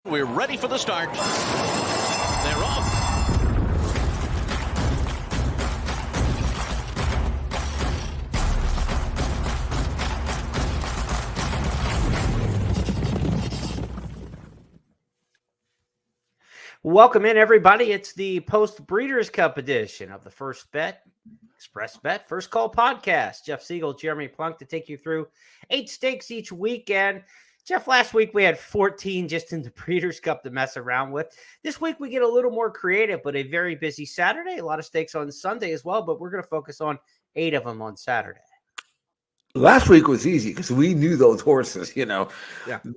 We're ready for the start. They're off. Welcome in, everybody. It's the Post Breeders' Cup edition of the First Bet, Express Bet, First Call podcast. Jeff Siegel, Jeremy Plonk to take you through 8 stakes each weekend. Jeff, last week we had 14 just in the Breeders' Cup to mess around with. This week we get a little more creative, but a very busy Saturday. A lot of stakes on Sunday as well, but we're going to focus on 8 of them on Saturday. Last week was easy because we knew those horses, Yeah.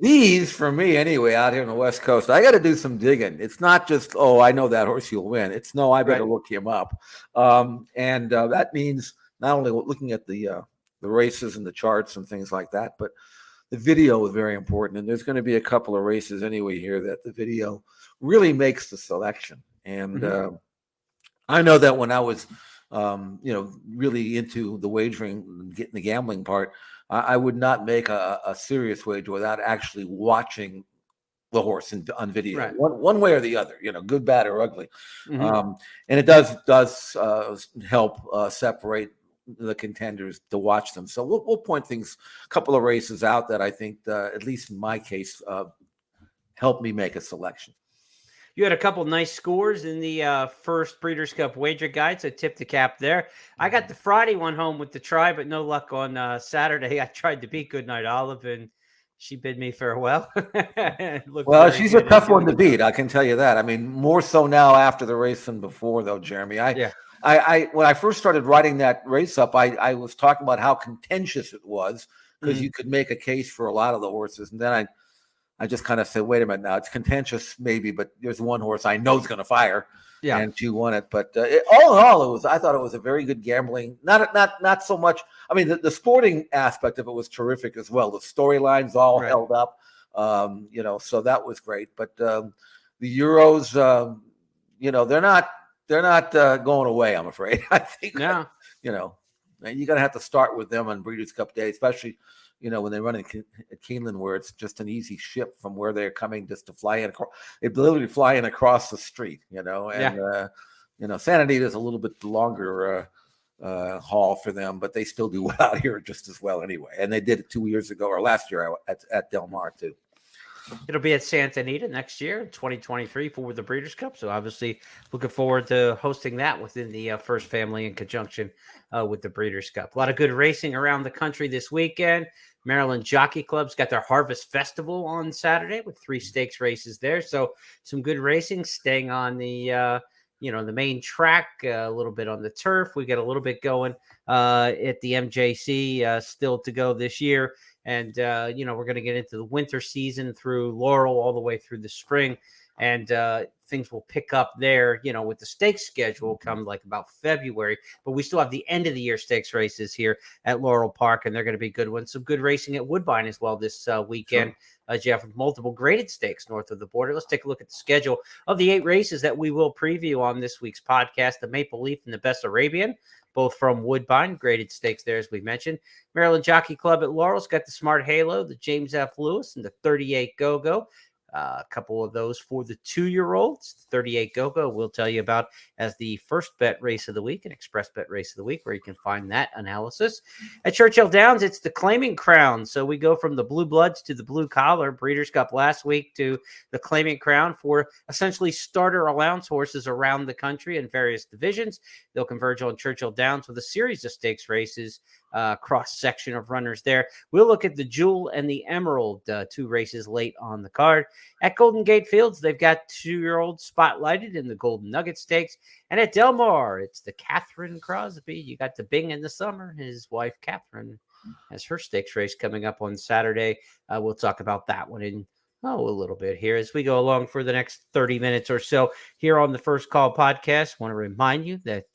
These, for me anyway, out here on the West Coast, I got to do some digging. It's not just, I know that horse, you'll win. It's, no, I better look him up. And that means not only looking at the races and the charts and things like that, but the video is very important. And there's going to be a couple of races anyway here that the video really makes the selection. And I know that when I was really into the wagering, getting the gambling part, I would not make a serious wager without actually watching the horse on video, one way or the other, good, bad, or ugly. And it does help separate the contenders to watch them. So we'll point a couple of races out that I think, at least in my case, helped me make a selection. You had a couple nice scores in the first Breeders' Cup wager guide, so tip the cap there. I got the Friday one home with the try, but no luck on Saturday. I tried to beat Goodnight Olive, and she bid me farewell. Well, she's a tough one to beat, I can tell you that. I mean, more so now after the race than before, though, Jeremy. I when I first started writing that race up, I was talking about how contentious it was because you could make a case for a lot of the horses, and then I just kind of said, wait a minute now, it's contentious maybe, but there's one horse I know is going to fire, and she won it. But all in all, I thought it was a very good gambling. Not so much. I mean, the sporting aspect of it was terrific as well. The storylines all held up, so that was great. But the Euros, they're not going away, I'm afraid. I think, you're going to have to start with them on Breeders' Cup Day, especially when they run at Keeneland, where it's just an easy ship from where they're coming just to fly in. They literally fly in across the street, and Santa Anita's a little bit longer haul for them, but they still do well out here just as well anyway. And they did it 2 years ago or last year at Del Mar too. It'll be at Santa Anita next year, 2023, for the Breeders' Cup. So obviously looking forward to hosting that within the First Family in conjunction with the Breeders' Cup. A lot of good racing around the country this weekend. Maryland Jockey Club's got their Harvest Festival on Saturday with 3 stakes races there. So some good racing, staying on the the main track, a little bit on the turf. We got a little bit going at the MJC still to go this year. And, we're going to get into the winter season through Laurel all the way through the spring. And things will pick up there, with the stakes schedule come like about February. But we still have the end of the year stakes races here at Laurel Park, and they're going to be good ones. Some good racing at Woodbine as well this weekend, Jeff, with multiple graded stakes north of the border. Let's take a look at the schedule of the 8 races that we will preview on this week's podcast. The Maple Leaf and the Best Arabian, both from Woodbine, graded stakes there, as we mentioned. Maryland Jockey Club at Laurel's got the Smart Halo, the James F. Lewis, and the 38 Go-Go. A couple of those for the 2-year-olds. 38 Go-Go we'll tell you about as the first bet race of the week, an express bet race of the week, where you can find that analysis. At Churchill Downs, it's the Claiming Crown. So we go from the Blue Bloods to the Blue Collar. Breeders' Cup last week to the Claiming Crown for essentially starter allowance horses around the country in various divisions. They'll converge on Churchill Downs with a series of stakes races, cross-section of runners there. We'll look at the Jewel and the Emerald, 2 races late on the card. At Golden Gate Fields, they've got 2-year-old spotlighted in the Golden Nugget Stakes. And at Del Mar, it's the Catherine Crosby. You got the Bing in the summer. His wife, Catherine, has her stakes race coming up on Saturday. We'll talk about that one in a little bit here as we go along for the next 30 minutes or so here on the First Call podcast. Want to remind you that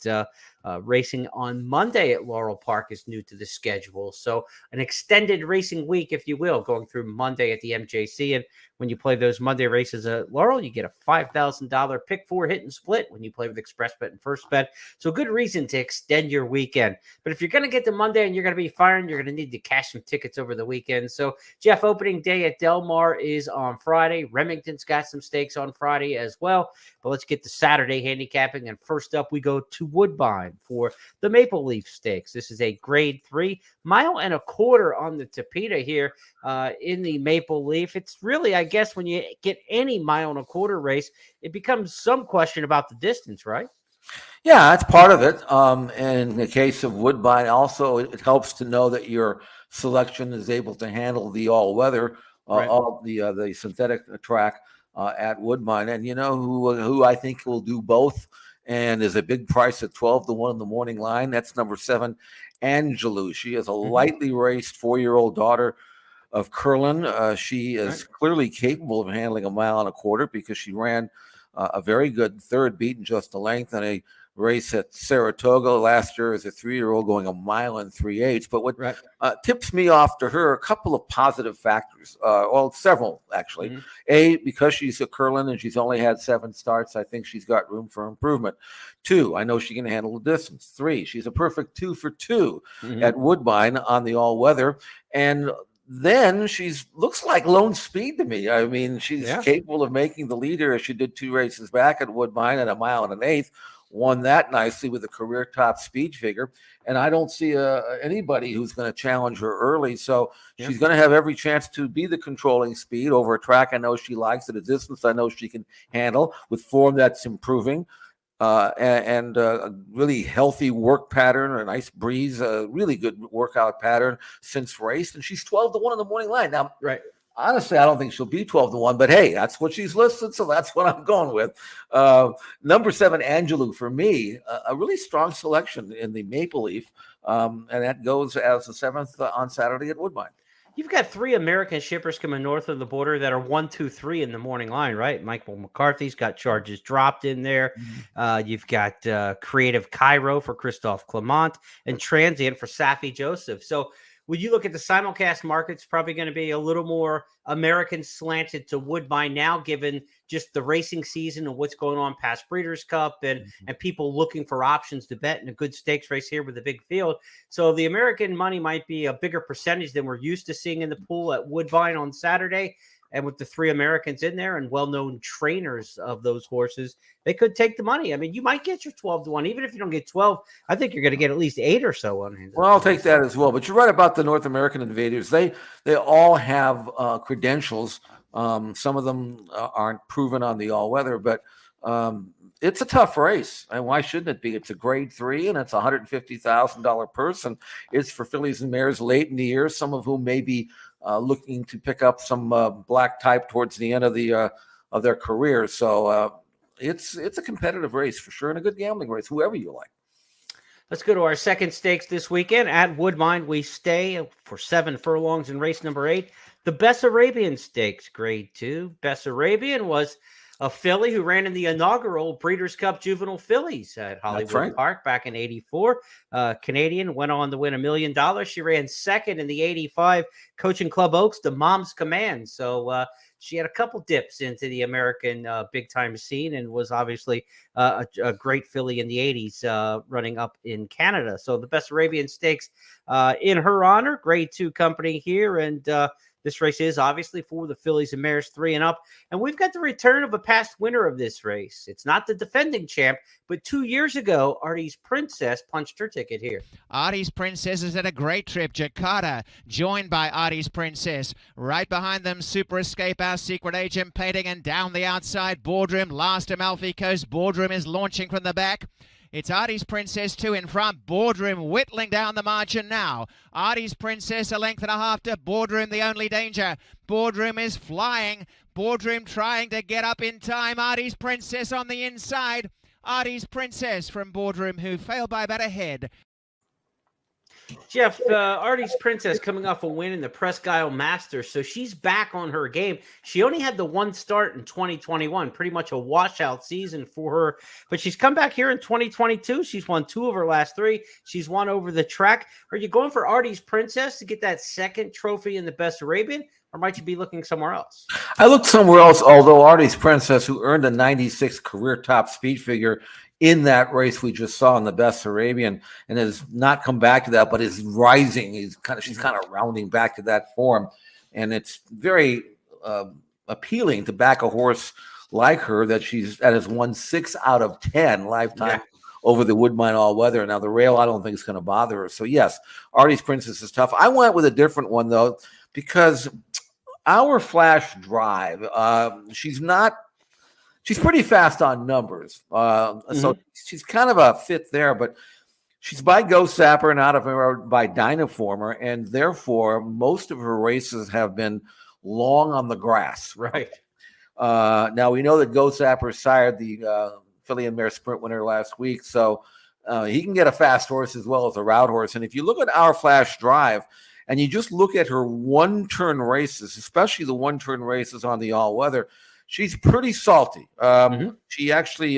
Racing on Monday at Laurel Park is new to the schedule. So an extended racing week, if you will, going through Monday at the MJC. And when you play those Monday races at Laurel, you get a $5,000 pick 4 hit and split when you play with Express Bet and First Bet. So good reason to extend your weekend. But if you're going to get to Monday and you're going to be firing, you're going to need to cash some tickets over the weekend. So Jeff, opening day at Del Mar is on Friday. Remington's got some stakes on Friday as well. But let's get to Saturday handicapping. And first up, we go to Woodbine for the Maple Leaf Stakes. This is a grade 3 mile and a quarter on the Tapeta here in the Maple Leaf. It's really, I guess, when you get any mile and a quarter race, it becomes some question about the distance, right? Yeah, that's part of it. And in the case of Woodbine, also it helps to know that your selection is able to handle the all-weather, all the synthetic track at Woodbine. And you know who I think will do both, and there's a big price at 12-1 in the morning line. That's number 7, Angelou. She is a lightly raced 4-year-old daughter of Curlin. She is clearly capable of handling a mile and a quarter because she ran a very good third, beaten just a length in a race at Saratoga last year as a 3-year-old going a mile and 3/8. But what tips me off to her, a couple of positive factors, well, several actually. A, because she's a Curlin and she's only had 7 starts, I think she's got room for improvement. 2, I know she can handle the distance. 3, she's a perfect 2 for 2 at Woodbine on the all-weather. And then looks like lone speed to me. I mean, she's capable of making the leader as she did 2 races back at Woodbine at a mile and an eighth. Won that nicely with a career top speed figure. And I don't see anybody who's going to challenge her early. So she's going to have every chance to be the controlling speed over a track I know she likes, at a distance I know she can handle, with form that's improving. And a really healthy work pattern, a nice breeze, a really good workout pattern since race. And she's 12-1 in the morning line. Now, honestly, I don't think she'll be 12-1, but hey, that's what she's listed, so that's what I'm going with. Number 7, Angelou, for me, a really strong selection in the Maple Leaf, and that goes as the 7th on Saturday at Woodbine. You've got 3 American shippers coming north of the border that are 1, 2, 3 in the morning line, right? Michael McCarthy's got charges dropped in there. You've got Creative Cairo for Christophe Clement and Transient for Safi Joseph. So when you look at the simulcast market, it's probably going to be a little more American slanted to Woodbine now, given just the racing season and what's going on past Breeders' Cup and people looking for options to bet in a good stakes race here with a big field. So the American money might be a bigger percentage than we're used to seeing in the pool at Woodbine on Saturday. And with the 3 Americans in there and well-known trainers of those horses, they could take the money. I mean, you might get your 12-1. Even if you don't get 12, I think you're going to get at least 8 or so on hand. Well, I'll take that as well. But you're right about the North American invaders. They all have credentials. Some of them aren't proven on the all-weather, but it's a tough race. And why shouldn't it be? It's a grade 3, and it's a $150,000 purse. And it's for fillies and mares late in the year, some of whom may be looking to pick up some black type towards the end of their career. So it's a competitive race for sure, and a good gambling race, whoever you like. Let's go to our second stakes this weekend at Woodbine. We stay for 7 furlongs in race number 8, the Bessarabian Stakes, grade 2. Bessarabian was a filly who ran in the inaugural Breeders' Cup Juvenile Fillies at Hollywood Park back in '84. Canadian, went on to win $1 million. She ran second in the '85 Coaching Club Oaks, the Mom's Command. So she had a couple dips into the American big-time scene and was obviously a great filly in the 80s running up in Canada. So the Bessarabian Stakes in her honor, grade 2 company here. And this race is obviously for the fillies and mares 3 and up. And we've got the return of a past winner of this race. It's not the defending champ, but 2 years ago, Artie's Princess punched her ticket here. Artie's Princess has had a great trip. Jakarta, joined by Artie's Princess. Right behind them, Super Escape, Our Secret Agent, Painting, and down the outside, Boardroom. Last Amalfi Coast, Boardroom is launching from the back. It's Artie's Princess 2 in front. Boardroom whittling down the margin now. Artie's Princess a length and a half to Boardroom, the only danger. Boardroom is flying. Boardroom trying to get up in time. Artie's Princess on the inside. Artie's Princess from Boardroom, who failed by about a head. Jeff, Artie's Princess coming off a win in the Presque Isle Masters, so she's back on her game. She only had the one start in 2021, pretty much a washout season for her, but she's come back here in 2022. She's won 2 of her last 3. She's won over the track. Are you going for Artie's Princess to get that second trophy in the Best Arabian, or might you be looking somewhere else? I looked somewhere else, although Artie's Princess, who earned a 96 career top speed figure in that race we just saw in the Best Arabian, and has not come back to that, but is rising. She's kind of rounding back to that form, and it's very appealing to back a horse like her that has won 6 out of 10 lifetime over the Woodbine all weather. Now the rail, I don't think is going to bother her. So yes, Artie's Princess is tough. I went with a different one though, because Our Flash Drive, she's pretty fast on numbers. So she's kind of a fit there, but she's by Go Sapper and out of her by Dynaformer, and therefore most of her races have been long on the grass. Right. Now we know that Go Sapper sired the filly and mare sprint winner last week, so he can get a fast horse as well as a route horse. And if you look at Our Flash Drive, and you just look at her one-turn races, especially the one-turn races on the all-weather, she's pretty salty. She actually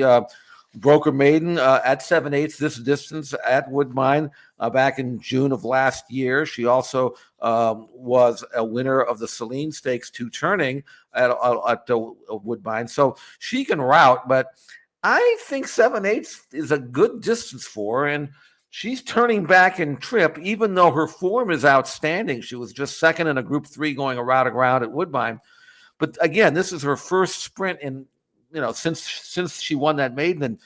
broke her maiden at 7/8 this distance at Woodbine back in June of last year. She also was a winner of the Celine Stakes 2 turning at Woodbine. So she can route, but I think 7/8 is a good distance for her, and she's turning back in trip, even though her form is outstanding. She was just second in a Group 3 going around at Woodbine. But again, this is her first sprint since she won that maiden. And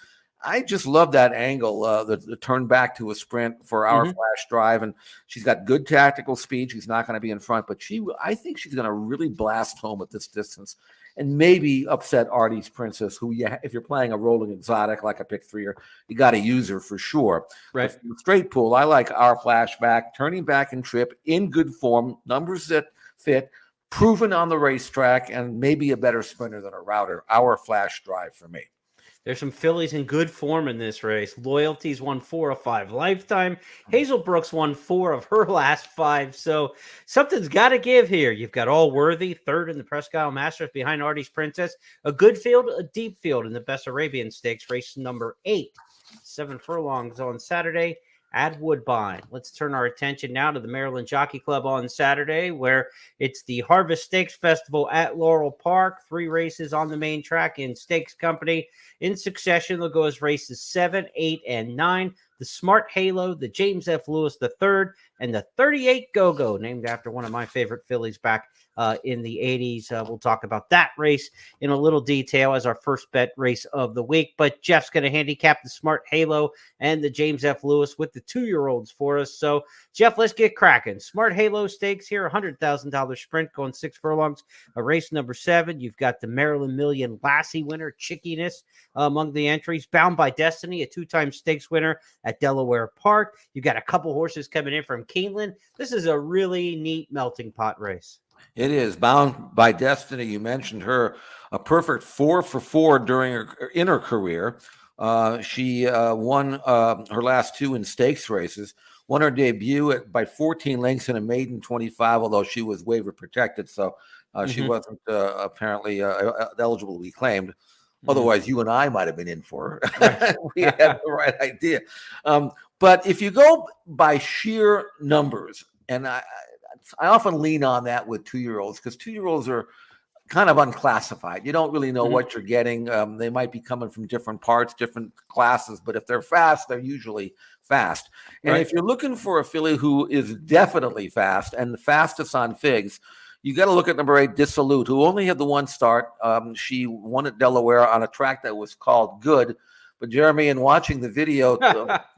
I just love that angle, the turn back to a sprint for Our Flash Drive. And she's got good tactical speed. She's not going to be in front, but I think she's going to really blast home at this distance and maybe upset Artie's Princess, who if you're playing a rolling exotic like a pick 3er, you got to use her for sure. Right. But from straight pool, I like Our Flash back, turning back in trip, in good form, numbers that fit, proven on the racetrack, and maybe a better sprinter than a router. Our Flash Drive for me. There's some fillies in good form in this race. Loyalty's won 4 of 5 lifetime. Hazelbrook's won 4 of her last 5. So something's got to give here. You've got Allworthy, third in the Presque Isle Masters behind Artie's Princess. A good field, a deep field in the Best Arabian Stakes, race number 8. 7 furlongs on Saturday at Woodbine. Let's turn our attention now to the Maryland Jockey Club on Saturday, where it's the Harvest Stakes Festival at Laurel Park. 3 races on the main track in Stakes Company. In succession, they'll go as races 7, 8, and 9. The Smart Halo, the James F. Lewis III, and the 38 Go-Go, named after one of my favorite fillies back in the 80s. We'll talk about that race in a little detail as our first bet race of the week. But Jeff's going to handicap the Smart Halo and the James F. Lewis with the 2-year-olds for us. So, Jeff, let's get cracking. Smart Halo Stakes here, $100,000 sprint going 6 furlongs. Race number 7, you've got the Maryland Million Lassie winner, Chickiness, among the entries. Bound by Destiny, a 2-time stakes winner at Delaware Park. You've got a couple horses coming in from Keeneland. This is a really neat melting pot race. It is. Bound by Destiny, you mentioned her, a perfect 4 for 4 during her career. She won her last 2 in stakes races, won her debut by 14 lengths in a maiden 25, although she was waiver protected, so she wasn't apparently eligible to be claimed. Otherwise, you and I might have been in for her. We had the right idea. But if you go by sheer numbers, and I often lean on that with 2-year-olds, because 2-year-olds are kind of unclassified. You don't really know what you're getting. They might be coming from different parts, different classes, but if they're fast, they're usually fast. And if you're looking for a filly who is definitely fast and the fastest on figs, you got to look at number 8, Dissolute, who only had the 1 start. She won at Delaware on a track that was called Good. But Jeremy, in watching the video,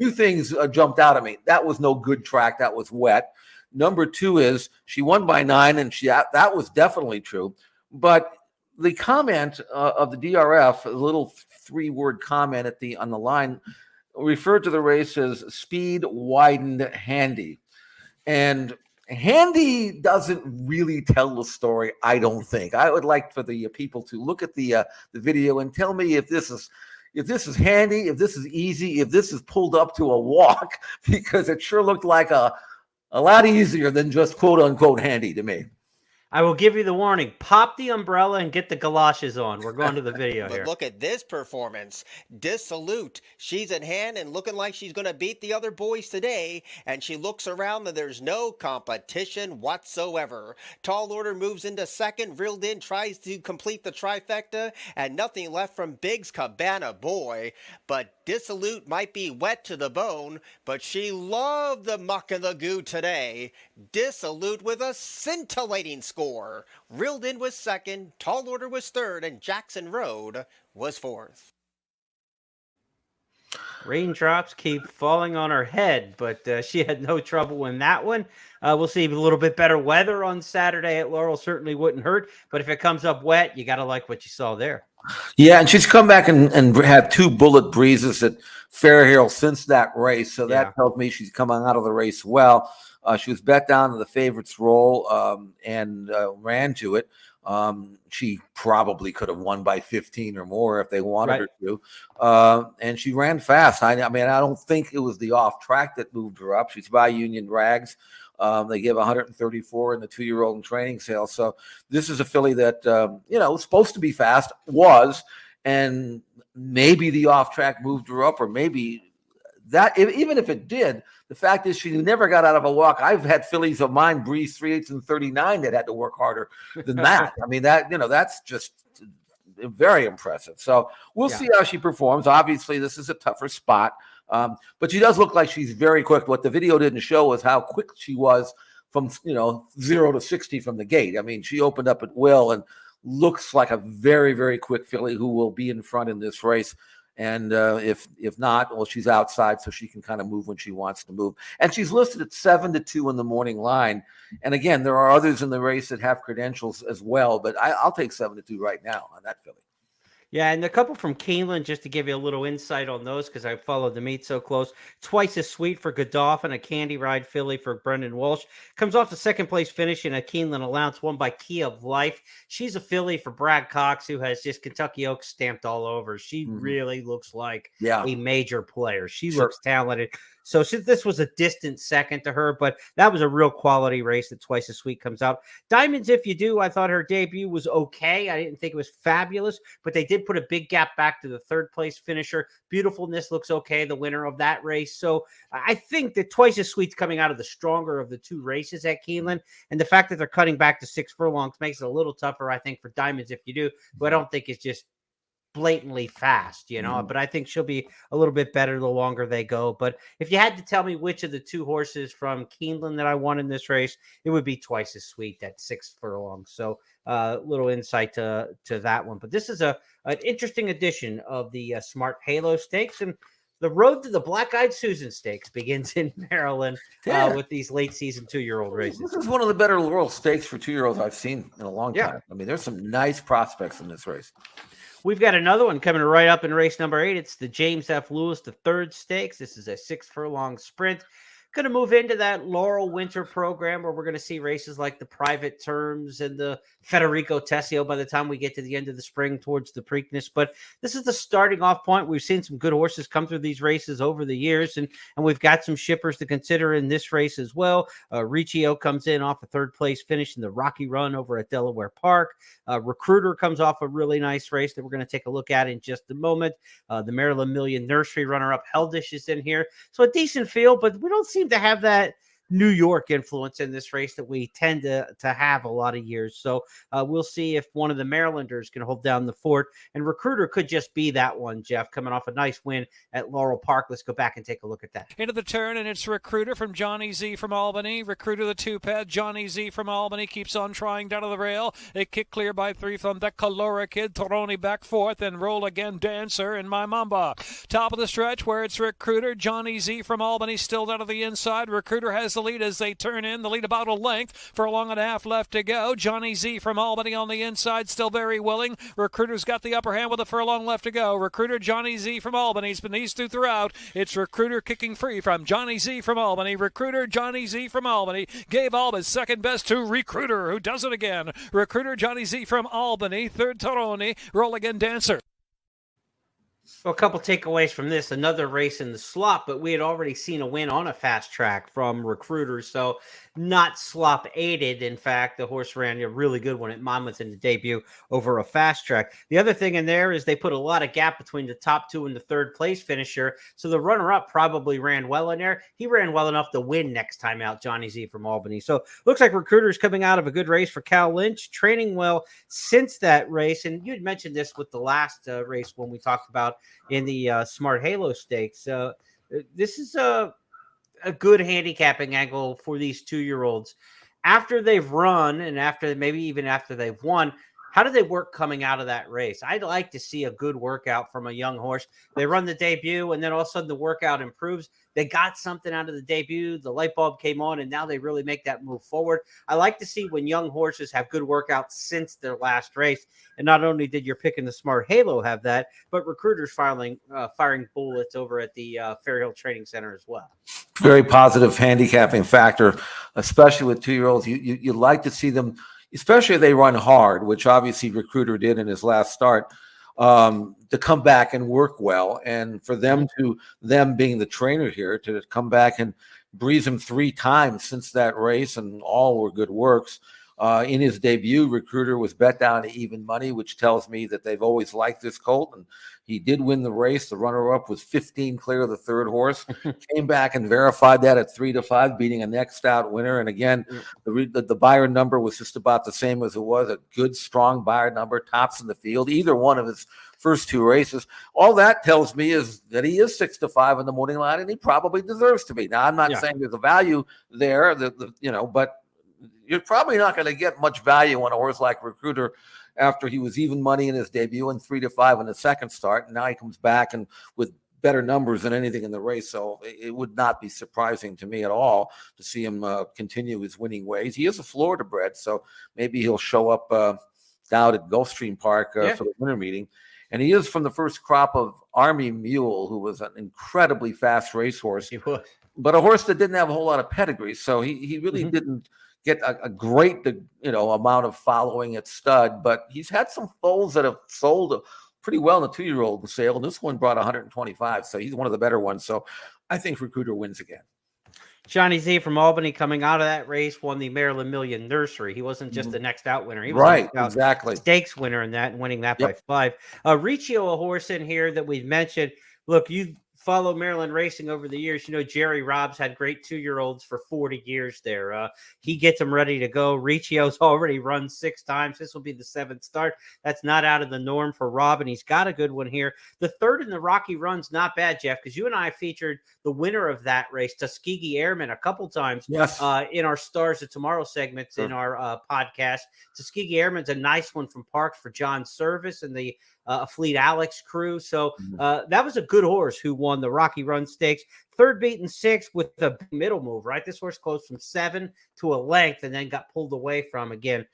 2 things jumped out at me. That was no good track. That was wet. Number 2 is she won by 9, and that was definitely true. But the comment of the DRF, a little 3-word comment on the line, referred to the race as speed widened handy. And handy doesn't really tell the story, I don't think. I would like for the people to look at the video and tell me if this is, if this is handy, if this is easy, if this is pulled up to a walk, because it sure looked like a lot easier than just quote unquote handy to me. I will give you the warning. Pop the umbrella and get the galoshes on. We're going to the video here. But look at this performance. Dissolute. She's in hand and looking like she's going to beat the other boys today. And she looks around and there's no competition whatsoever. Tall Order moves into second. Reeled In tries to complete the trifecta. And nothing left from Biggs Cabana Boy. But Dissolute might be wet to the bone, but she loved the muck and the goo today. Dissolute with a scintillating score. Reeled In was second, Tall Order was third, and Jackson Road was fourth. Raindrops keep falling on her head, but she had no trouble in that one. We'll see a little bit better weather on Saturday at Laurel. Certainly wouldn't hurt, but if it comes up wet, you got to like what you saw there. Yeah, and she's come back and had 2 bullet breezes at Fairhill since that race. So that tells me she's coming out of the race well. She was bet down to the favorites role and ran to it. She probably could have won by 15 or more if they wanted her to. And she ran fast. I mean, I don't think it was the off track that moved her up. She's by Union Rags. They give 134 in the 2-year-old in training sale. So this is a filly that, was supposed to be fast, and maybe the off track moved her up, or maybe that, even if it did, the fact is she never got out of a walk. I've had fillies of mine breeze 3/8 and 39 that had to work harder than that. I mean, that's just very impressive. So we'll see how she performs. Obviously, this is a tougher spot. But she does look like she's very quick. What the video didn't show was how quick she was from 0 to 60 from the gate. I mean, she opened up at will and looks like a very, very quick filly who will be in front in this race. And if not, well, she's outside, so she can kind of move when she wants to move. And she's listed at 7-2 in the morning line. And again, there are others in the race that have credentials as well, but I'll take 7-2 right now on that filly. Yeah, and a couple from Keeneland, just to give you a little insight on those, because I followed the meet so close. Twice as Sweet for Godolphin, a Candy Ride filly for Brendan Walsh. Comes off the second place finish in a Keeneland allowance, won by Key of Life. She's a filly for Brad Cox, who has just Kentucky Oaks stamped all over. She really looks like a major player. She looks talented. So this was a distant second to her, but that was a real quality race that Twice as Sweet comes out. Diamonds If You Do, I thought her debut was okay. I didn't think it was fabulous, but they did put a big gap back to the third place finisher. Beautifulness looks okay, the winner of that race. So I think that Twice as Sweet's coming out of the stronger of the 2 races at Keeneland, and the fact that they're cutting back to 6 furlongs makes it a little tougher, I think, for Diamonds If You Do, but I don't think it's just blatantly fast, but I think she'll be a little bit better the longer they go. But if you had to tell me which of the 2 horses from Keeneland that I won in this race, it would be Twice as Sweet at 6 furlongs. So little insight to that one. But this is an interesting edition of the Smart Halo Stakes, and the road to the Black-Eyed Susan Stakes begins in Maryland with these late season 2-year-old races. This is one of the better Laurel Stakes for 2-year-olds I've seen in a long time. I mean, there's some nice prospects in this race. We've got another one coming right up in race number 8. It's the James F. Lewis III Stakes. This is a 6 furlong sprint. Going to move into that Laurel winter program where we're going to see races like the Private Terms and the Federico Tessio by the time we get to the end of the spring towards the Preakness. But this is the starting off point. We've seen some good horses come through these races over the years, and we've got some shippers to consider in this race as well. Riccio comes in off a third place finish in the Rocky Run over at Delaware Park. Recruiter comes off a really nice race that we're going to take a look at in just a moment. The Maryland Million Nursery runner-up Heldish is in here. So a decent field, but we don't seem to have that New York influence in this race that we tend to have a lot of years. So we'll see if one of the Marylanders can hold down the fort. And Recruiter could just be that one, Jeff, coming off a nice win at Laurel Park. Let's go back and take a look at that. Into the turn, and it's Recruiter from Johnny Z from Albany. Recruiter the 2-pad. Johnny Z from Albany keeps on trying down to the rail. A kick clear by 3 from the Calora Kid. Toroni back 4th, and Roll Again Dancer and My Mamba. Top of the stretch where it's Recruiter. Johnny Z from Albany still down to the inside. Recruiter has the lead as they turn in. The lead about a length. For a long and a half left to go. Johnny Z from Albany on the inside, still very willing. Recruiter's got the upper hand with a furlong left to go. Recruiter Johnny Z from Albany. He's been these 2 throughout. It's Recruiter kicking free from Johnny Z from Albany. Recruiter Johnny Z from Albany gave Alba's second best to Recruiter, who does it again. Recruiter Johnny Z from Albany. 3rd Toroni. Roll Again Dancer. Well, a couple takeaways from this. Another race in the slop, but we had already seen a win on a fast track from Recruiters, so not slop aided. In fact, the horse ran a really good one at Monmouth in the debut over a fast track. The other thing in there is they put a lot of gap between the top two and the third place finisher, so the runner-up probably ran well in there. He ran well enough to win next time out, Johnny Z from Albany. So looks like Recruiters coming out of a good race for Cal Lynch, training well since that race. And you had mentioned this with the last race when we talked about in the Smart Halo Stakes. This is a good handicapping angle for these 2-year-olds. After they've run and maybe even after they've won, how do they work coming out of that race? I'd like to see a good workout from a young horse. They run the debut, and then all of a sudden the workout improves. They got something out of the debut. The light bulb came on, and now they really make that move forward. I like to see when young horses have good workouts since their last race. And not only did your pick in the Smart Halo have that, but Recruiters firing bullets over at the Fairhill Training Center as well. Very positive handicapping factor, especially with 2-year-olds. You like to see them, especially if they run hard, which obviously Recruiter did in his last start, to come back and work well. And for them being the trainer here, to come back and breeze him 3 times since that race, and all were good works. In his debut, Recruiter was bet down to even money, which tells me that they've always liked this colt. And he did win the race. The runner-up was 15 clear of the third horse. Came back and verified that at 3-5, beating a next out winner. And again, the Byron number was just about the same as it was, a good, strong Byron number, tops in the field, either one of his first 2 races. All that tells me is that he is 6-5 in the morning line, and he probably deserves to be. Now, I'm not saying there's a value there, but you're probably not going to get much value on a horse like Recruiter after he was even money in his debut and 3-5 in the second start. And now he comes back and with better numbers than anything in the race. So it would not be surprising to me at all to see him continue his winning ways. He is a Florida bred, so maybe he'll show up down at Gulfstream Park for the winter meeting. And he is from the first crop of Army Mule, who was an incredibly fast racehorse, but a horse that didn't have a whole lot of pedigree. So he really didn't get a great, amount of following at stud, but he's had some foals that have sold pretty well in the 2-year-old sale. And this one brought 125. So he's one of the better ones. So I think Recruiter wins again. Johnny Z from Albany coming out of that race won the Maryland Million Nursery. He wasn't just the next out winner. He was exactly stakes winner in that and winning that by 5. Riccio, a horse in here that we've mentioned. Look, you follow Maryland racing over the years. Jerry Robbs had great 2-year-olds for 40 years there. He gets them ready to go. Riccio's already run 6 times. This will be the 7th start. That's not out of the norm for Robb, and he's got a good one here. The 3rd in the Rocky Run's not bad, Jeff, because you and I featured the winner of that race, Tuskegee Airman, a couple times in our Stars of Tomorrow segments in our podcast. Tuskegee Airman's a nice one from Parks for John Service and the Fleet Alex crew. So that was a good horse who won the Rocky Run Stakes. 3rd beaten 6th with the middle move, right? This horse closed from 7 to a length and then got pulled away from again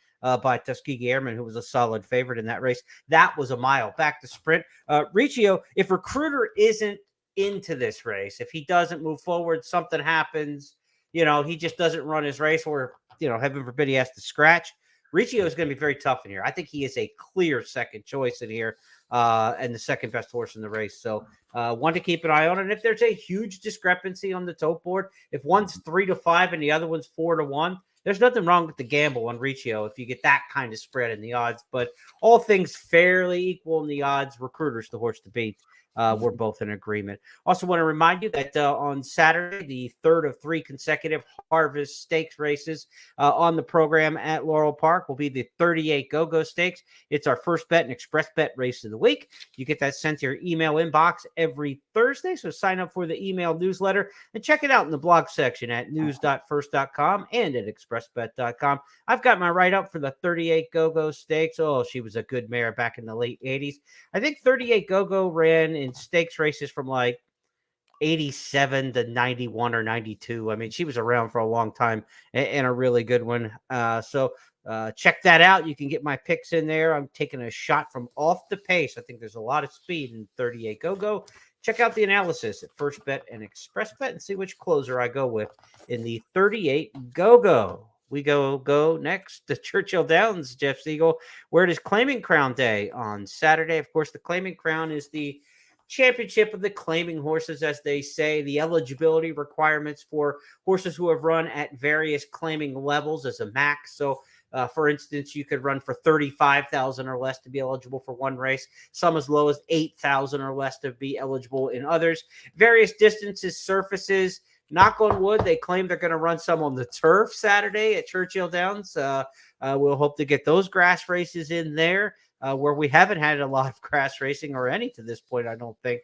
by Tuskegee Airman, who was a solid favorite in that race. That was a mile. Back to sprint. Riccio, if Recruiter isn't into this race, if he doesn't move forward, something happens, he just doesn't run his race, or, heaven forbid he has to scratch. Riccio is going to be very tough in here. I think he is a clear second choice in here and the second best horse in the race. So one to keep an eye on. And if there's a huge discrepancy on the tote board, if one's 3-5 and the other one's 4-1, there's nothing wrong with the gamble on Riccio if you get that kind of spread in the odds. But all things fairly equal in the odds, Recruiter's the horse to beat. We're both in agreement. Also want to remind you that on Saturday, the 3rd of 3 consecutive Harvest Stakes races on the program at Laurel Park will be the 38 Go-Go Stakes. It's our first bet and express bet race of the week. You get that sent to your email inbox every Thursday, so sign up for the email newsletter and check it out in the blog section at news.first.com and at expressbet.com. I've got my write-up for the 38 Go-Go Stakes. Oh, she was a good mare back in the late 80s. I think 38 Go-Go ran in stakes races from like 87 to 91 or 92. I mean, she was around for a long time and a really good one. So check that out. You can get my picks in there. I'm taking a shot from off the pace. I think there's a lot of speed in 38 Go-Go. Check out the analysis at First Bet and Express Bet and see which closer I go with in the 38 Go-Go. We go next to Churchill Downs, Jeff Siegel, where it is Claiming Crown Day on Saturday. Of course, the Claiming Crown is the championship of the claiming horses, as they say, the eligibility requirements for horses who have run at various claiming levels as a max. So, for instance, you could run for 35,000 or less to be eligible for one race, some as low as 8,000 or less to be eligible in others. Various distances, surfaces. Knock on wood, they claim they're going to run some on the turf Saturday at Churchill Downs. We'll hope to get those grass races in there, where we haven't had a lot of grass racing or any to this point, I don't think,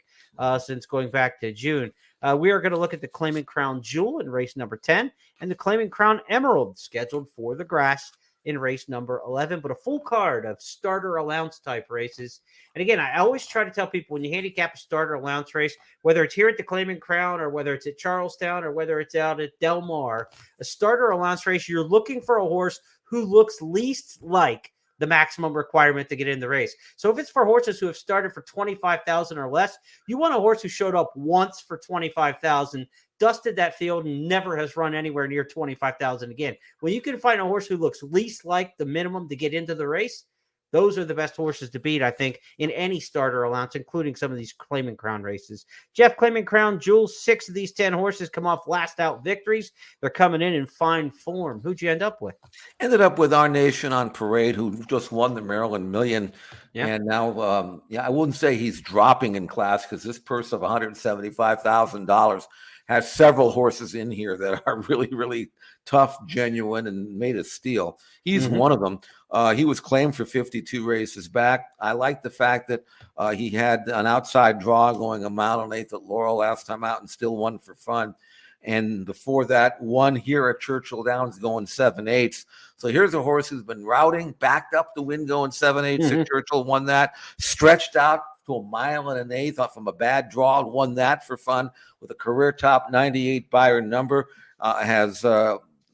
since going back to June. We are going to look at the Claiming Crown Jewel in race number 10 and the Claiming Crown Emerald scheduled for the grass in race number 11, but a full card of starter allowance type races. And again, I always try to tell people when you handicap a starter allowance race, whether it's here at the Claiming Crown or whether it's at Charlestown or whether it's out at Del Mar, a starter allowance race, you're looking for a horse who looks least like the maximum requirement to get in the race. So if it's for horses who have started for 25,000 or less, you want a horse who showed up once for 25,000, dusted that field, and never has run anywhere near 25,000 again. When you can find a horse who looks least like the minimum to get into the race, those are the best horses to beat, I think, in any starter allowance, including some of these Claiming Crown races. Jeff, Claiming Crown Jewel, 6 of these 10 horses come off last out victories. They're coming in fine form. Who'd you end up with? Ended up with Our Nation on Parade, who just won the Maryland Million. Yeah. And now, I wouldn't say he's dropping in class because this purse of $175,000 has several horses in here that are really, really tough, genuine, and made a steal. He's one of them. He was claimed for 52 races back. I like the fact that he had an outside draw going a mile and 1/8 at Laurel last time out and still won for fun. And before that, won here at Churchill Downs going 7/8. So here's a horse who's been routing, backed up the win going 7/8 at Churchill, won that, stretched out to a mile and 1/8 off from a bad draw, won that for fun with a career top 98 buyer number.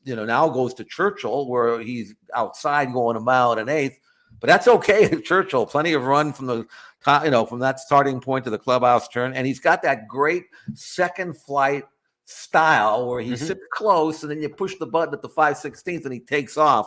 Now goes to Churchill where he's outside going a mile and 1/8, but that's okay at Churchill. Plenty of run from the top, from that starting point to the clubhouse turn, and he's got that great second flight style where he sits close and then you push the button at the 5/16 and he takes off,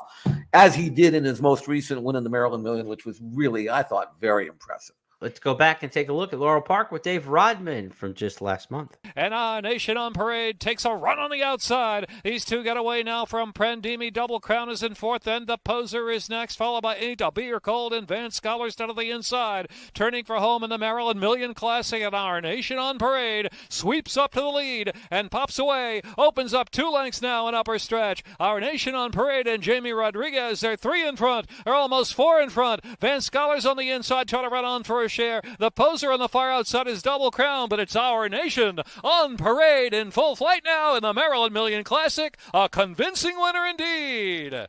as he did in his most recent win in the Maryland Million, which was really, I thought, very impressive. Let's go back and take a look at Laurel Park with Dave Rodman from just last month. And Our Nation on Parade takes a run on the outside. These two get away now from Prendimi. Double Crown is in fourth. Then the Poser is next, followed by Ain't a Beer Cold and Van Scholars down to the inside. Turning for home in the Maryland Million Classic, and Our Nation on Parade sweeps up to the lead and pops away. Opens up 2 lengths now in upper stretch. Our Nation on Parade and Jamie Rodriguez, they're 3 in front. They're almost 4 in front. Van Scholars on the inside trying to run on for a share. The Poser on the far outside is Double Crown, but it's Our Nation on Parade in full flight now in the Maryland Million Classic. A convincing winner indeed.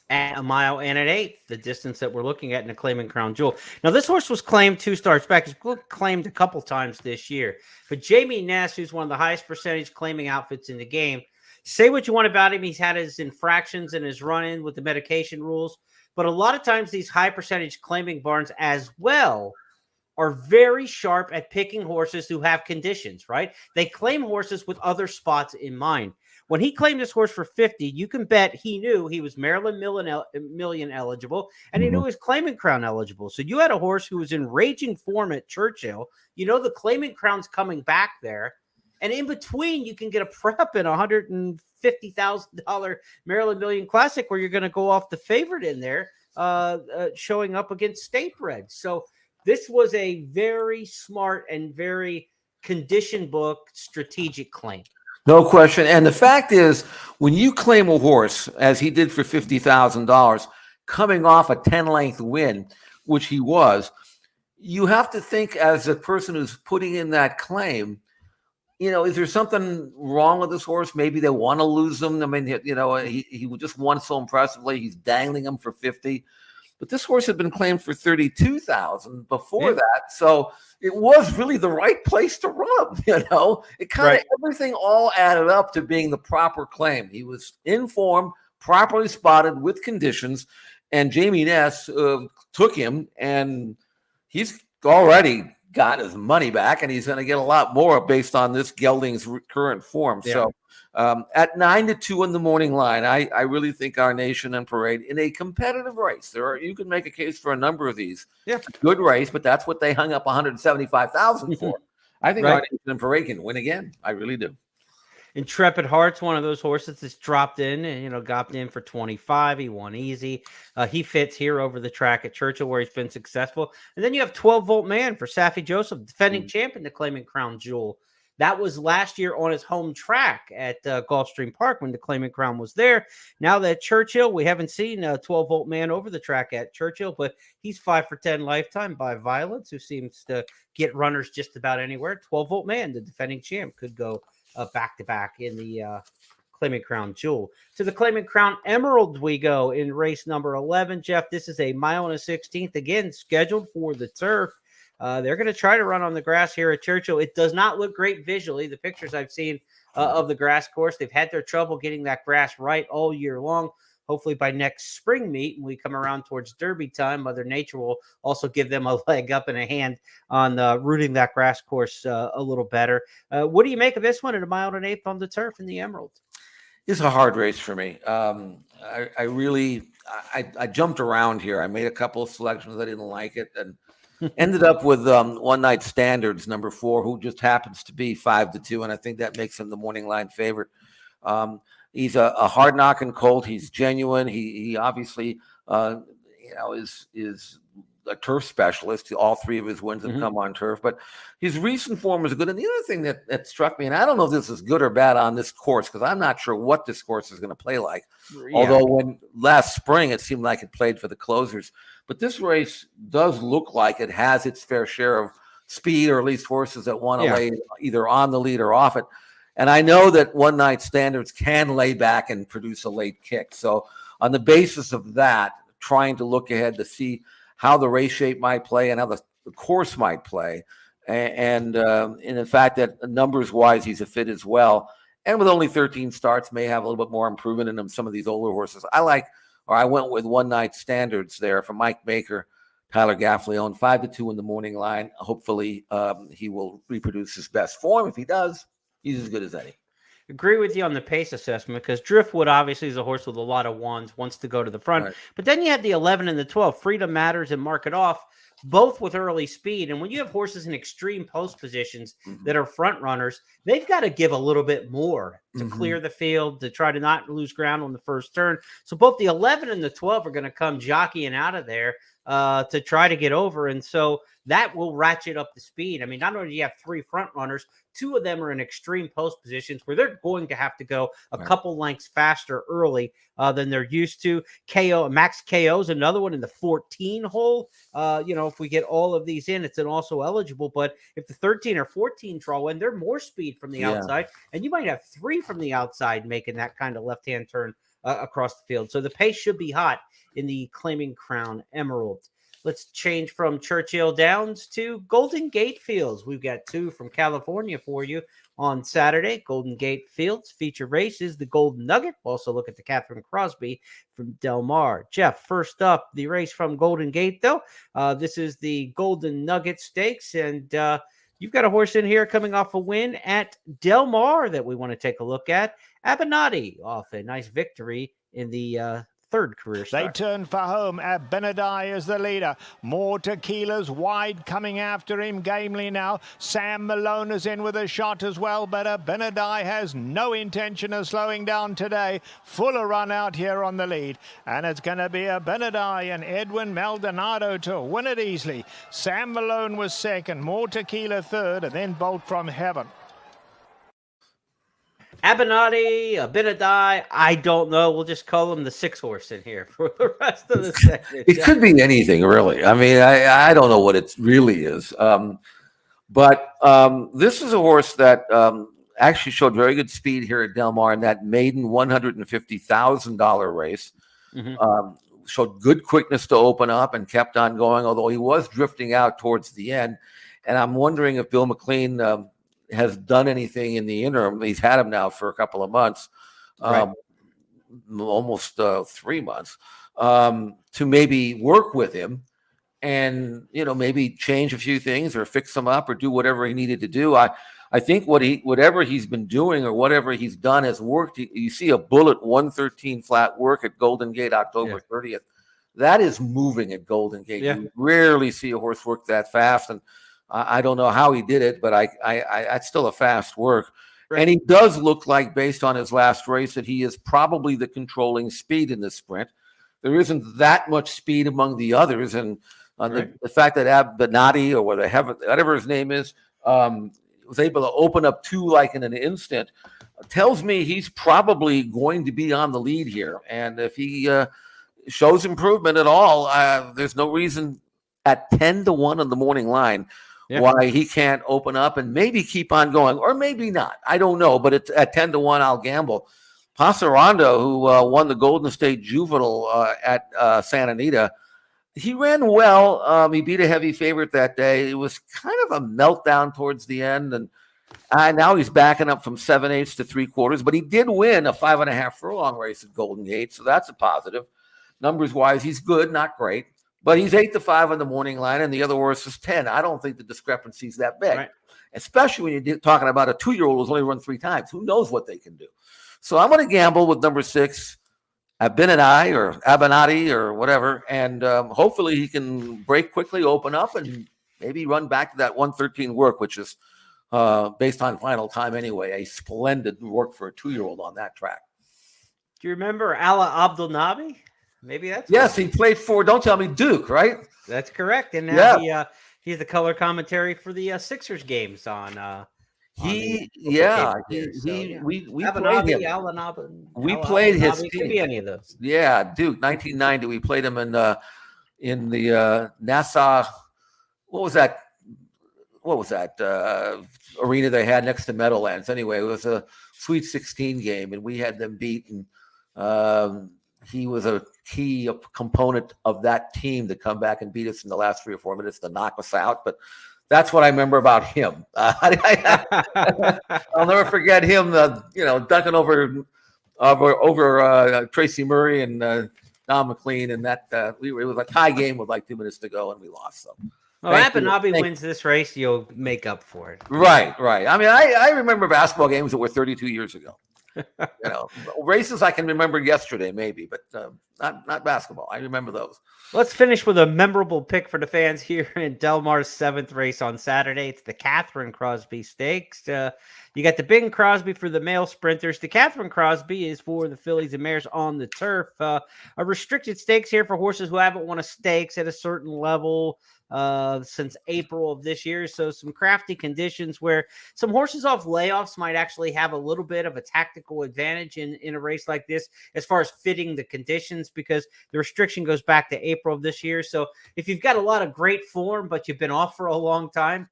At a mile and 1/8, the distance that we're looking at in the Claiming Crown Jewel. Now, this horse was claimed 2 starts back. He's claimed a couple times this year. But Jamie Ness, who's one of the highest percentage claiming outfits in the game, say what you want about him. He's had his infractions and his run-in with the medication rules. But a lot of times these high percentage claiming barns as well are very sharp at picking horses who have conditions, right? They claim horses with other spots in mind. When he claimed this horse for 50, you can bet he knew he was Maryland Million eligible, and he knew he was Claiming Crown eligible. So you had a horse who was in raging form at Churchill. The Claiming Crown's coming back there. And in between, you can get a prep in $150,000 Maryland Million Classic where you're going to go off the favorite in there, showing up against State Bred. So this was a very smart and very condition book strategic claim. No question. And the fact is, when you claim a horse, as he did for $50,000, coming off a 10-length win, which he was, you have to think as a person who's putting in that claim, is there something wrong with this horse? Maybe they want to lose him. I mean, he just won so impressively. He's dangling him for 50. But this horse had been claimed for 32,000 before that. So it was really the right place to run him, It kind of everything all added up to being the proper claim. He was in form, properly spotted with conditions, and Jamie Ness took him, and he's already got his money back, and he's going to get a lot more based on this gelding's current form. Yeah. So at 9-2 in the morning line, I really think Our Nation and Parade in a competitive race. You can make a case for a number of these. Yeah. It's a good race, but that's what they hung up $175,000 for. I think Right. Our Nation and Parade can win again. I really do. Intrepid Heart's one of those horses that's dropped in and, got in for 25. He won easy. He fits here over the track at Churchill where he's been successful. And then you have 12-Volt Man for Saffie Joseph, defending champion, the claimant Crown Jewel. That was last year on his home track at Gulfstream Park when the claimant crown was there. Now that Churchill, we haven't seen 12-Volt Man over the track at Churchill, but he's 5 for 10 lifetime by Violence, who seems to get runners just about anywhere. 12-Volt Man, the defending champ, could go back-to-back in the claimant crown Jewel. To the claimant crown Emerald we go in race number 11. Jeff, this is a 1.16 again, scheduled for the turf. They're going to try to run on the grass here at Churchill. It does not look great visually. The pictures I've seen of the grass course, they've had their trouble getting that grass right all year long. Hopefully by next spring meet, when we come around towards Derby time, Mother Nature will also give them a leg up and a hand on rooting that grass course a little better. What do you make of this one at 1 1/8 on the turf in the Emerald? It's a hard race for me. I jumped around here. I made a couple of selections. I didn't like it, and ended up with One Night Standards, number 4, who just happens to be 5-2, and I think that makes him the morning line favorite. He's a hard knocking colt. He's genuine. He obviously is a turf specialist. All 3 of his wins have come on turf, but his recent form is good. And the other thing that struck me, and I don't know if this is good or bad on this course, because I'm not sure what this course is going to play like. Yeah. Although when last spring it seemed like it played for the closers, but this race does look like it has its fair share of speed, or at least horses that want to lay either on the lead or off it. And I know that One Night Standards can lay back and produce a late kick. So on the basis of that, trying to look ahead to see how the race shape might play and how the course might play. And in the fact that numbers-wise, he's a fit as well. And with only 13 starts, may have a little bit more improvement in him, some of these older horses. I went with One Night Standards there from Mike Baker, Tyler Gaffleone, 5-2 in the morning line. Hopefully he will reproduce his best form. If he does, he's as good as any. Agree with you on the pace assessment, because Driftwood obviously is a horse with a lot of ones, wants to go to the front. Right. But then you have the 11 and the 12, Freedom Matters and Mark It Off, both with early speed. And when you have horses in extreme post positions that are front runners, they've got to give a little bit more to clear the field, to try to not lose ground on the first turn. So both the 11 and the 12 are going to come jockeying out of there to try to get over. And so that will ratchet up the speed. I mean, not only do you have 3 front runners, 2 of them are in extreme post positions where they're going to have to go a couple lengths faster early than they're used to. Max KO is another one in the 14 hole. If we get all of these in, it's an also eligible. But if the 13 or 14 draw in, they're more speed from the outside. And you might have 3 from the outside making that kind of left-hand turn across the field. So the pace should be hot in the Claiming Crown Emerald. Let's change from Churchill Downs to Golden Gate Fields. We've got 2 from California for you on Saturday. Golden Gate Fields feature race is the Golden Nugget. We'll also look at the Catherine Crosby from Del Mar. Jeff, first up, the race from Golden Gate, though. This is the Golden Nugget Stakes, and you've got a horse in here coming off a win at Del Mar that we want to take a look at. Abinati off a nice victory in the third career start. They turn for home. Benadai is the leader. More Tequila's wide coming after him gamely now. Sam Malone is in with a shot as well, but Benadai has no intention of slowing down today. Fuller run out here on the lead, and it's going to be Benadai and Edwin Maldonado to win it easily. Sam Malone was second, More Tequila third, and then Bolt from Heaven. Abinati, Benadai, I don't know. We'll just call him the 6 horse in here for the rest of the segment. It could be anything, really. I mean, I don't know what it really is. But this is a horse that actually showed very good speed here at Del Mar in that maiden $150,000 race. Showed good quickness to open up and kept on going, although he was drifting out towards the end. And I'm wondering if Bill McLean has done anything in the interim. He's had him now for a couple of months, almost 3 months, to maybe work with him and maybe change a few things or fix them up or do whatever he needed to do. I think whatever he's been doing or whatever he's done has worked. You see a bullet 113 flat work at Golden Gate October 30th. That is moving at Golden Gate. Yeah. You rarely see a horse work that fast, and I don't know how he did it, but it's still a fast work. Right. And he does look like, based on his last race, that he is probably the controlling speed in the sprint. There isn't that much speed among the others, and the fact that Abinati, or whatever his name is, was able to open up 2 like in an instant, tells me he's probably going to be on the lead here. And if he shows improvement at all, there's no reason at 10-1 on the morning line why he can't open up and maybe keep on going, or maybe not. I don't know, but it's at 10-1, I'll gamble. Passerando, who won the Golden State Juvenile at Santa Anita, he ran well. He beat a heavy favorite that day. It was kind of a meltdown towards the end, and now he's backing up from 7/8 to 3/4. But he did win a 5.5 furlong race at Golden Gate, so that's a positive. Numbers wise, he's good, not great, but he's 8-5 on the morning line, and the other horse is 10. I don't think the discrepancy is that big, especially when you're talking about a 2-year-old who's only run 3 times. Who knows what they can do? So I'm going to gamble with number 6. Abinati or whatever, and hopefully he can break quickly, open up, and maybe run back to that 113 work, which is based on final time anyway, a splendid work for a 2-year-old on that track. Do you remember Ala Abdelnabi? Maybe that's he played for, don't tell me, Duke, right? That's correct, and now he's the color commentary for the Sixers games on. We played him. We played his team. Could be any of those. Yeah, Duke, 1990. We played him in the Nassau. What was that arena they had next to Meadowlands? Anyway, it was a Sweet 16 game, and we had them beaten. He was a key component of that team to come back and beat us in the last 3 or 4 minutes to knock us out, but. That's what I remember about him. I'll never forget him, dunking over Tracy Murray and Don McLean, and that it was a tie game with like 2 minutes to go, and we lost. So, Abinati wins this race, you'll make up for it. Right. I mean, I remember basketball games that were 32 years ago. Races I can remember yesterday, maybe, but not basketball. I remember those. Let's finish with a memorable pick for the fans here in Del Mar's 7th race on Saturday. It's the Catherine Crosby Stakes. You got the Bing Crosby for the male sprinters. The Catherine Crosby is for the fillies and mares on the turf. A restricted stakes here for horses who haven't won a stakes at a certain level since April of this year. So some crafty conditions where some horses off layoffs might actually have a little bit of a tactical advantage in a race like this as far as fitting the conditions, because the restriction goes back to April of this year. So if you've got a lot of great form, but you've been off for a long time,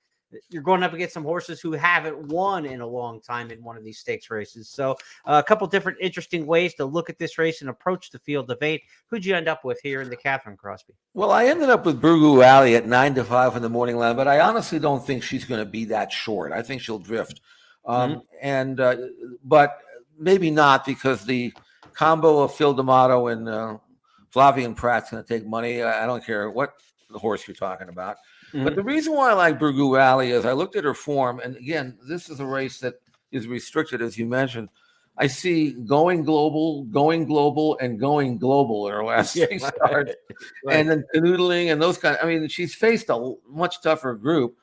you're going up against some horses who haven't won in a long time in one of these stakes races. So a couple different interesting ways to look at this race and approach the field of 8. Who'd you end up with here in the Catherine Crosby? Well, I ended up with Burgoo Alley at 9-5 in the morning line, but I honestly don't think she's going to be that short. I think she'll drift. But maybe not, because the combo of Phil D'Amato and Flavian Pratt's going to take money. I don't care what the horse you're talking about. But the reason why I like Burgoo Alley is I looked at her form, and again, this is a race that is restricted, as you mentioned. I see going global, and going global in her last 3 starts, and then canoodling and those kind of. I mean, she's faced a much tougher group,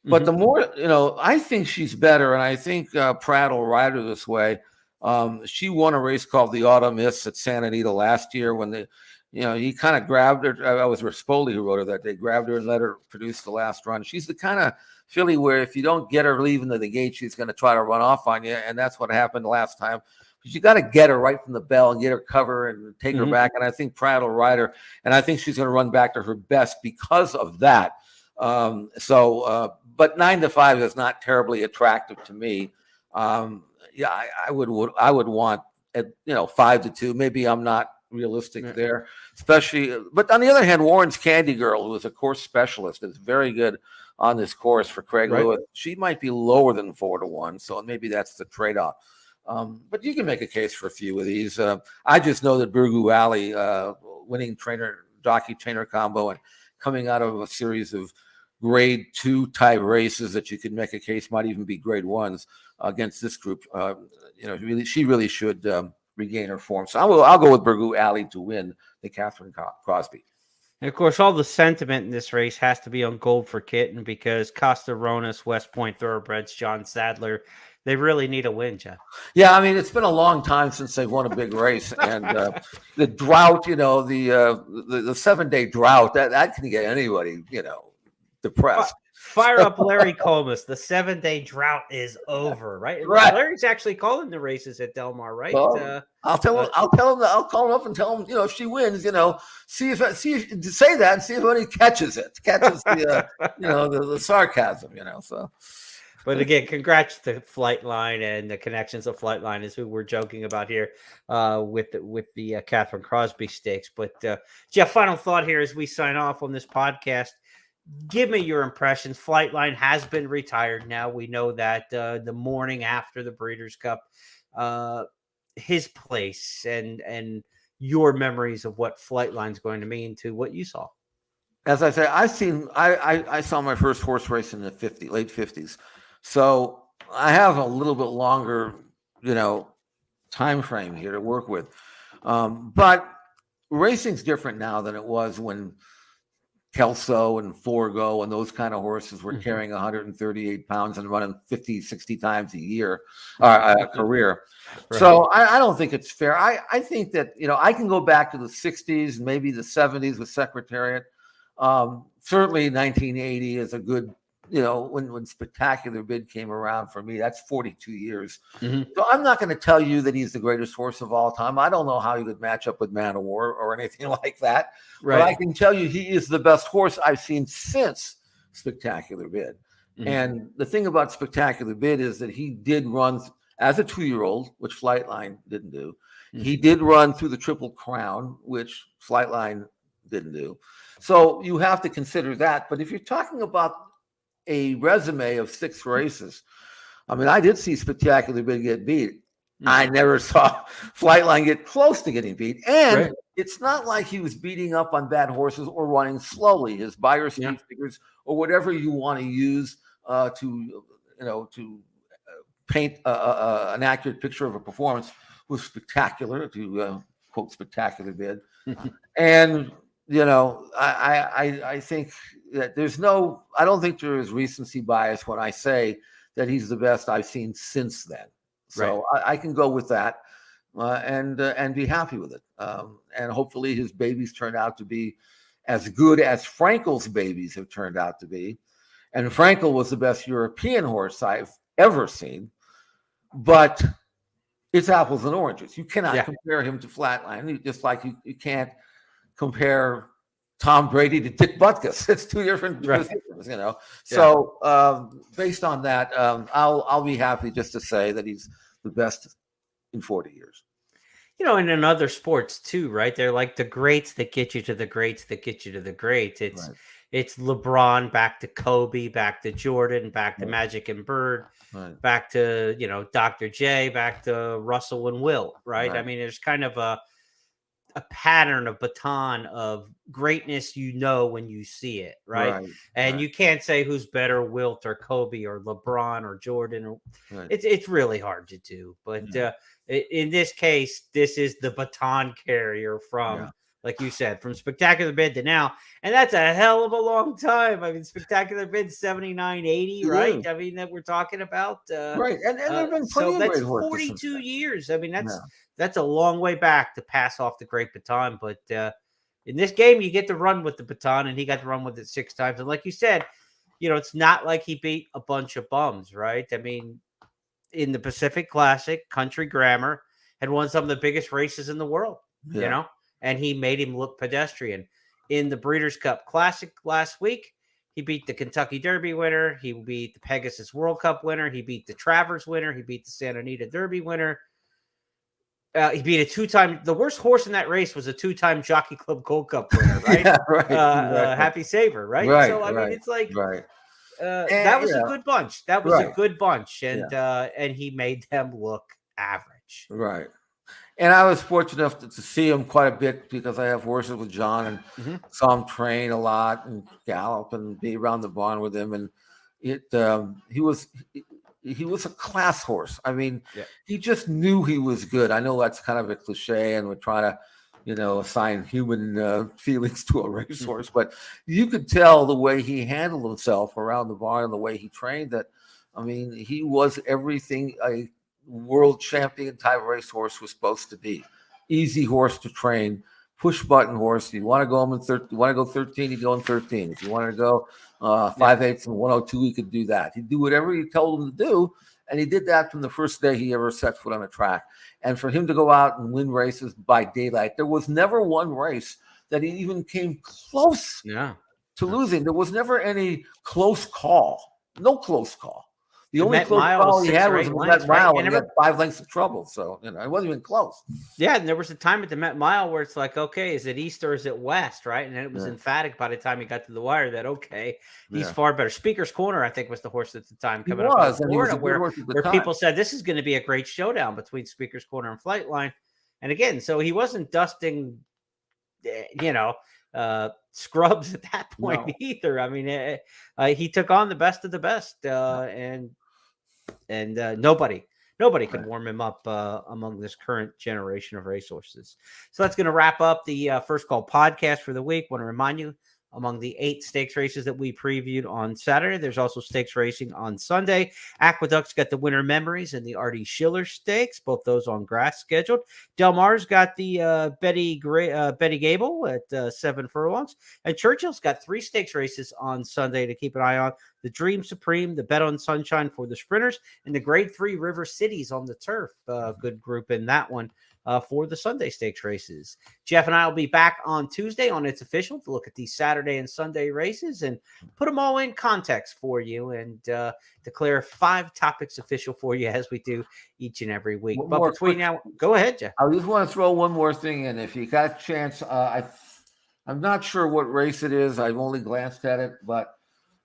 but the more I think she's better, and I think Pratt will ride her this way. She won a race called the Autumn Miss at Santa Anita last year when he kind of grabbed her. I was Rispoli who rode her that day, grabbed her and let her produce the last run. She's the kind of filly where if you don't get her leaving the gate, she's going to try to run off on you. And that's what happened last time. But you got to get her right from the bell and get her cover and take her back. And I think Pratt will ride her. And I think she's going to run back to her best because of that. But 9-5 is not terribly attractive to me. I would want at 5-2. Maybe I'm not realistic there, especially. But on the other hand, Warren's Candy Girl, who is a course specialist, is very good on this course for Craig Lewis. She might be lower than 4-1, so maybe that's the trade-off. But you can make a case for a few of these. I just know that Burgoo Alley, winning jockey trainer combo, and coming out of a series of grade 2 type races that you could make a case might even be grade 1s against this group. She really should regain her form. So I'll go with Burgoo Alley to win the Catherine Crosby. And of course, all the sentiment in this race has to be on Gold for Kitten because Costa Ronas, West Point Thoroughbreds, John Sadler, they really need a win, Jeff. Yeah, I mean, it's been a long time since they've won a big race, and the drought, the 7-day drought, that can get anybody, depressed. Fire up Larry Comas. The 7-day drought is over, right? Right. Larry's actually calling the races at Del Mar, right? Well, I'll tell him. I'll call him up and tell him. If she wins, say that and see if anybody catches the the sarcasm. So. But again, congrats to Flightline and the connections of Flightline is who we're joking about here with the Catherine Crosby Stakes. But Jeff, final thought here as we sign off on this podcast. Give me your impressions. Flightline has been retired now. We know that the morning after the Breeders' Cup, his place and your memories of what Flightline's going to mean to what you saw. As I say, I saw my first horse race in the late 50s. So I have a little bit longer, time frame here to work with. But racing's different now than it was when Kelso and Forgo and those kind of horses were carrying 138 pounds and running 50, 60 times a year, a career. Right. So I don't think it's fair. I think that, I can go back to the 60s, maybe the 70s with Secretariat. Certainly 1980 is a good, when Spectacular Bid came around for me, that's 42 years. Mm-hmm. So I'm not going to tell you that he's the greatest horse of all time. I don't know how he would match up with Man of War or anything like that. Right. But I can tell you he is the best horse I've seen since Spectacular Bid. Mm-hmm. And the thing about Spectacular Bid is that he did run as a 2-year-old, which Flightline didn't do. Mm-hmm. He did run through the Triple Crown, which Flightline didn't do. So you have to consider that. But if you're talking about a resume of 6 races, I mean, I did see Spectacular Bid get beat. Mm-hmm. I never saw Flightline get close to getting beat. And it's not like he was beating up on bad horses or running slowly. His buyer speed figures or whatever you want to use to paint an accurate picture of a performance was spectacular, to quote Spectacular Bid. And I think that I don't think there is recency bias when I say that he's the best I've seen since then. So I can go with that and be happy with it. And hopefully his babies turn out to be as good as Frankel's babies have turned out to be. And Frankel was the best European horse I've ever seen. But it's apples and oranges. You cannot compare him to Flightline, just like you can't compare Tom Brady to Dick Butkus. It's 2 different positions, So based on that, I'll be happy just to say that he's the best in 40 years. And in other sports too, right? They're like the greats that get you to the greats that get you to the greats. It's LeBron back to Kobe, back to Jordan, back to Magic and Bird, back to Dr. J, back to Russell and Will, right? I mean, there's kind of a pattern of baton of greatness, when you see it, right? And you can't say who's better, Wilt or Kobe or LeBron or Jordan. It's really hard to do. But in this case, this is the baton carrier from, like you said, from Spectacular Bid to now. And that's a hell of a long time. I mean, Spectacular Bid 79, 80, right? I mean, that we're talking about. Right. And there have been plenty of that's great horses 42 years. I mean, that's a long way back to pass off the great baton. But in this game, you get to run with the baton, and he got to run with it 6 times. And like you said, it's not like he beat a bunch of bums, right? I mean, in the Pacific Classic, Country Grammar had won some of the biggest races in the world, and he made him look pedestrian. In the Breeders' Cup Classic last week, he beat the Kentucky Derby winner. He beat the Pegasus World Cup winner. He beat the Travers winner. He beat the Santa Anita Derby winner. He beat a 2-time. The worst horse in that race was a 2-time Jockey Club Gold Cup winner, right? Happy Saver, right? So I mean, it's like that was a good bunch. That was a good bunch, and he made them look average, right? And I was fortunate enough to see him quite a bit because I have horses with John and saw him train a lot and gallop and be around the barn with him. And he was a class horse. I mean, he just knew he was good. I know that's kind of a cliche, and we're trying to, assign human feelings to a racehorse, but you could tell the way he handled himself around the barn and the way he trained that, I mean, he was everything a world champion type racehorse was supposed to be. Easy horse to train, push button horse. You want to go him in 13, you want to go 13, you go in 13. If you want to go 5/8 and 102, he could do that. He'd do whatever you told him to do. And he did that from the first day he ever set foot on a track. And for him to go out and win races by daylight, there was never one race that he even came close to losing. There was never any close call. No close call. The only close call he had was the Met Mile, and he had 5 lengths of trouble. So, it wasn't even close. Yeah, and there was a time at the Met Mile where it's like, okay, is it east or is it west, right? And then it was emphatic by the time he got to the wire that, okay, he's far better. Speaker's Corner, I think, was the horse at the time coming up in Florida, where people said this is going to be a great showdown between Speaker's Corner and Flightline. And again, so he wasn't dusting, scrubs at that point either. I mean, he took on the best of the best, and nobody could warm him up among this current generation of racehorses. So that's going to wrap up the First Call podcast for the week. Want to remind you, among the 8 stakes races that we previewed on Saturday, there's also stakes racing on Sunday. Aqueduct's got the Winter Memories and the Artie Schiller Stakes, both those on grass scheduled. Del Mar's got the Betty Gable at 7 furlongs. And Churchill's got 3 stakes races on Sunday to keep an eye on. The Dream Supreme, the Bet on Sunshine for the sprinters, and the Grade 3 River Cities on the turf. Good group in that one. For the Sunday stakes races. Jeff and I will be back on Tuesday on It's Official to look at these Saturday and Sunday races and put them all in context for you and declare 5 topics official for you as we do each and every week. But between now, go ahead, Jeff. I just want to throw one more thing in. If you got a chance, I'm not sure what race it is. I've only glanced at it, but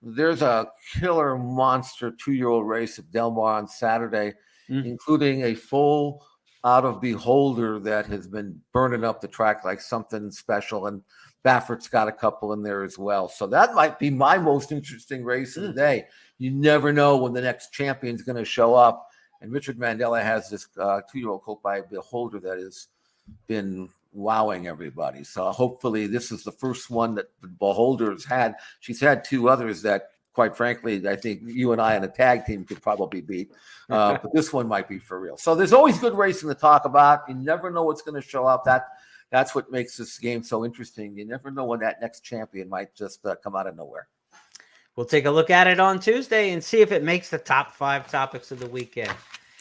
there's a killer monster 2-year-old race at Del Mar on Saturday, including a full out of Beholder that has been burning up the track like something special, and Baffert's got a couple in there as well. So that might be my most interesting race of the day. You never know when the next champion's going to show up, and Richard Mandela has this 2-year-old colt by Beholder that has been wowing everybody. So hopefully this is the first one that the Beholder's had. She's had 2 others that, quite frankly, I think you and I in a tag team could probably beat. But this one might be for real. So there's always good racing to talk about. You never know what's going to show up. That's what makes this game so interesting. You never know when that next champion might just come out of nowhere. We'll take a look at it on Tuesday and see if it makes the top 5 topics of the weekend.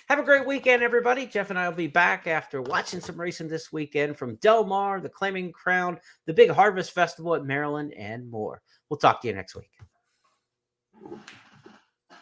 Have a great weekend, everybody. Jeff and I will be back after watching some racing this weekend from Del Mar, the Claiming Crown, the Big Harvest Festival at Maryland, and more. We'll talk to you next week.